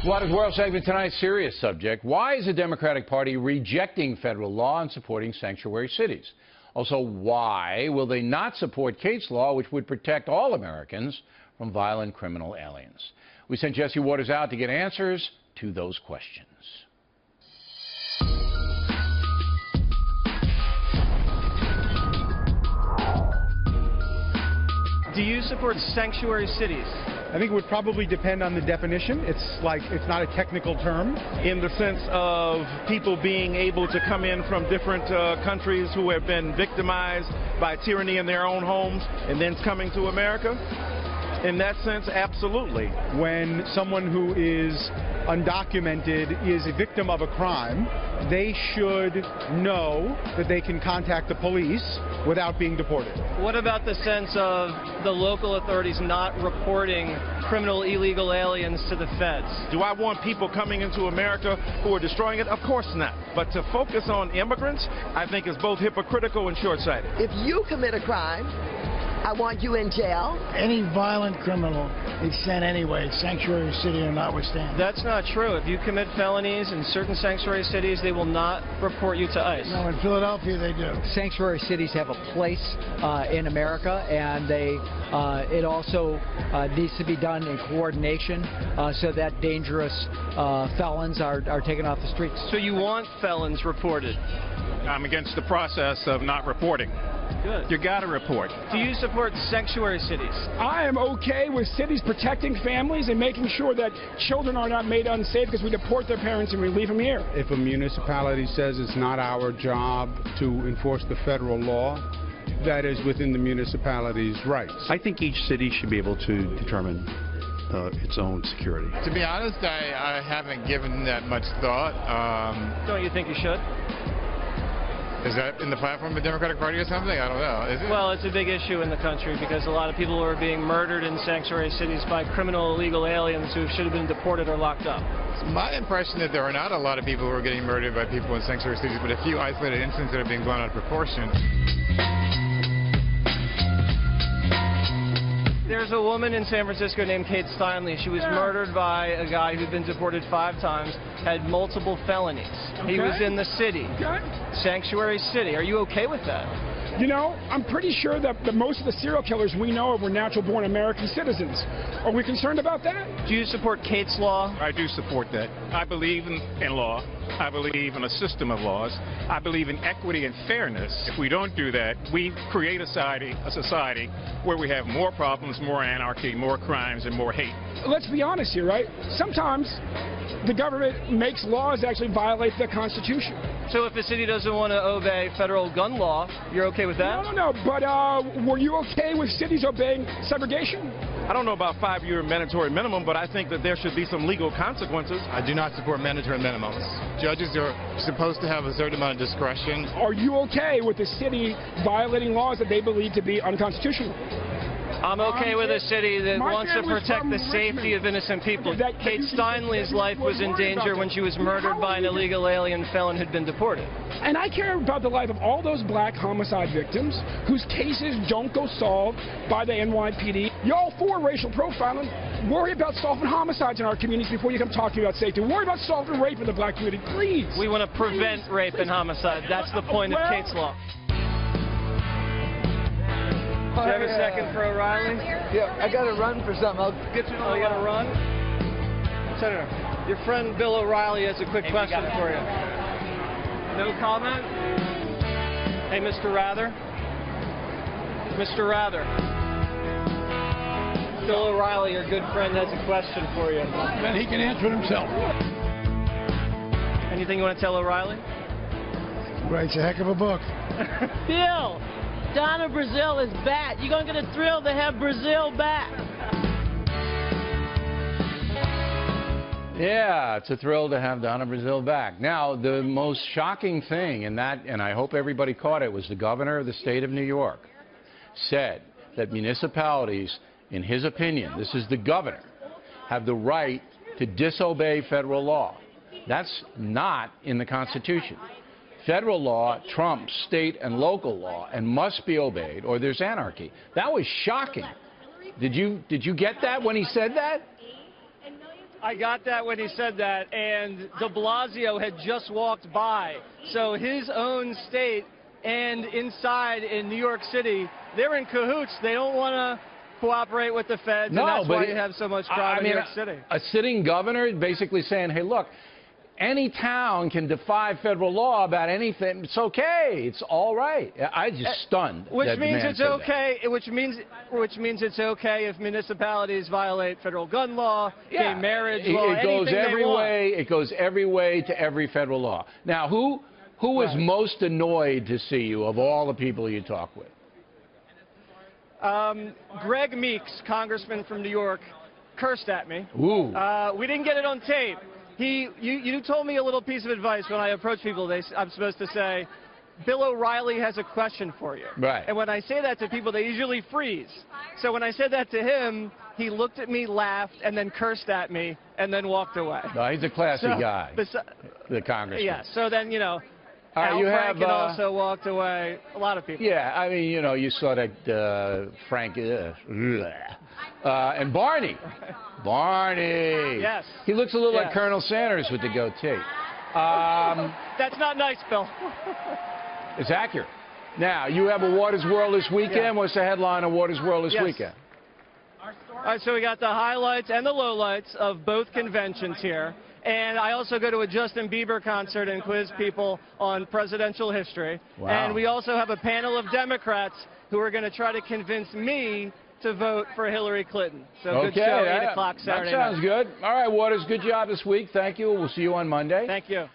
Water's World segment tonight's serious subject. Why is the Democratic Party rejecting federal law and supporting sanctuary cities? Also, why will they not support Kate's law, which would protect all Americans from violent criminal aliens? We sent Jesse Waters out to get answers to those questions. Do you support sanctuary cities? I think it would probably depend on the definition. It's not a technical term. In the sense of people being able to come in from different countries who have been victimized by tyranny in their own homes and then coming to America? In that sense, absolutely. When someone who is undocumented is a victim of a crime, they should know that they can contact the police without being deported. What about the sense of the local authorities not reporting criminal illegal aliens to the feds? Do I want people coming into America who are destroying it? Of course not. But to focus on immigrants, I think is both hypocritical and short-sighted. If you commit a crime, I want you in jail. Any violent criminal is sent anyway, sanctuary city or notwithstanding. That's not true. If you commit felonies in certain sanctuary cities, they will not report you to ICE. No, in Philadelphia they do. Sanctuary cities have a place in America, and it also needs to be done in coordination so that dangerous felons are taken off the streets. So you want felons reported? I'm against the process of not reporting. Good. You got to report. Do you support sanctuary cities? I am okay with cities protecting families and making sure that children are not made unsafe because we deport their parents and we leave them here. If a municipality says it's not our job to enforce the federal law, that is within the municipality's rights. I think each city should be able to determine its own security. To be honest, I haven't given that much thought. Don't you think you should? Is that in the platform of the Democratic Party or something? I don't know. Is it? Well, it's a big issue in the country because a lot of people are being murdered in sanctuary cities by criminal illegal aliens who should have been deported or locked up. It's my impression that there are not a lot of people who are getting murdered by people in sanctuary cities, but a few isolated incidents that are being blown out of proportion. There's a woman in San Francisco named Kate Steinle. She was murdered by a guy who'd been deported 5 times, had multiple felonies. Okay. He was in the city. Okay. Sanctuary city. Are you okay with that? You know, I'm pretty sure that most of the serial killers we know of were natural-born American citizens. Are we concerned about that? Do you support Kate's law? I do support that. I believe in law. I believe in a system of laws. I believe in equity and fairness. If we don't do that, we create a society where we have more problems, more anarchy, more crimes, and more hate. Let's be honest here, right? Sometimes the government makes laws that actually violate the Constitution. So if a city doesn't want to obey federal gun law, you're okay with that? No. But were you okay with cities obeying segregation? I don't know about 5-year mandatory minimum, but I think that there should be some legal consequences. I do not support mandatory minimums. Judges are supposed to have a certain amount of discretion. Are you okay with the city violating laws that they believe to be unconstitutional? I'm okay with a city that wants to protect the safety of innocent people. Kate Steinle's life was in danger when she was murdered by an illegal alien felon who'd been deported. And I care about the life of all those black homicide victims whose cases don't go solved by the NYPD. Y'all for racial profiling. Worry about solving homicides in our communities before you come talk to me about safety. Worry about solving rape in the black community, please. We want to prevent rape and homicide. That's the point of Kate's law. Do you have a second for O'Reilly? Yeah, I got to run for something. I'll get you. Oh, you got to run? Senator, your friend Bill O'Reilly has a quick question for you. No comment? Hey, Mr. Rather? Mr. Rather. Bill O'Reilly, your good friend, has a question for you. Then he can answer it himself. Anything you want to tell O'Reilly? Writes a heck of a book. Bill! Donna Brazil is back. You're going to get a thrill to have Brazil back. Yeah, it's a thrill to have Donna Brazil back. Now, the most shocking thing in that, and I hope everybody caught it, was the governor of the state of New York said that municipalities, in his opinion, this is the governor, have the right to disobey federal law. That's not in the Constitution. Federal law trumps state and local law and must be obeyed, or there's anarchy. That was shocking. Did you get that when he said that? I got that when he said that, and de Blasio had just walked by. So his own state and inside in New York City, they're in cahoots. They don't want to cooperate with the feds, and that's why you have so much crime in New York City. A sitting governor basically saying, hey, look, any town can defy federal law about anything. It's okay. It's all right. I just stunned. Which means it's okay. Which means it's okay if municipalities violate federal gun law, gay marriage law, it goes anything every they want. way. It goes every way to every federal law. Now, who was most annoyed to see you of all the people you talk with? Greg Meeks, congressman from New York, cursed at me. Ooh. We didn't get it on tape. You told me a little piece of advice when I approach people. I'm supposed to say, Bill O'Reilly has a question for you. Right. And when I say that to people, they usually freeze. So when I said that to him, he looked at me, laughed, and then cursed at me, and then walked away. No, he's a classy guy, the congressman. Yeah, so then, Al Franken also walked away. A lot of people. Yeah, I mean, you saw that Frank and Barney. Barney. Yes. He looks a little like Colonel Sanders with the goatee. That's not nice, Bill. It's accurate. Now, you have a Waters World this weekend. Yeah. What's the headline of Waters World this weekend? All right, so we got the highlights and the lowlights of both conventions here. And I also go to a Justin Bieber concert and quiz people on presidential history. Wow. And we also have a panel of Democrats who are going to try to convince me to vote for Hillary Clinton. So good show, 8 o'clock Saturday night. That sounds good. All right, Waters, good job this week. Thank you. We'll see you on Monday. Thank you.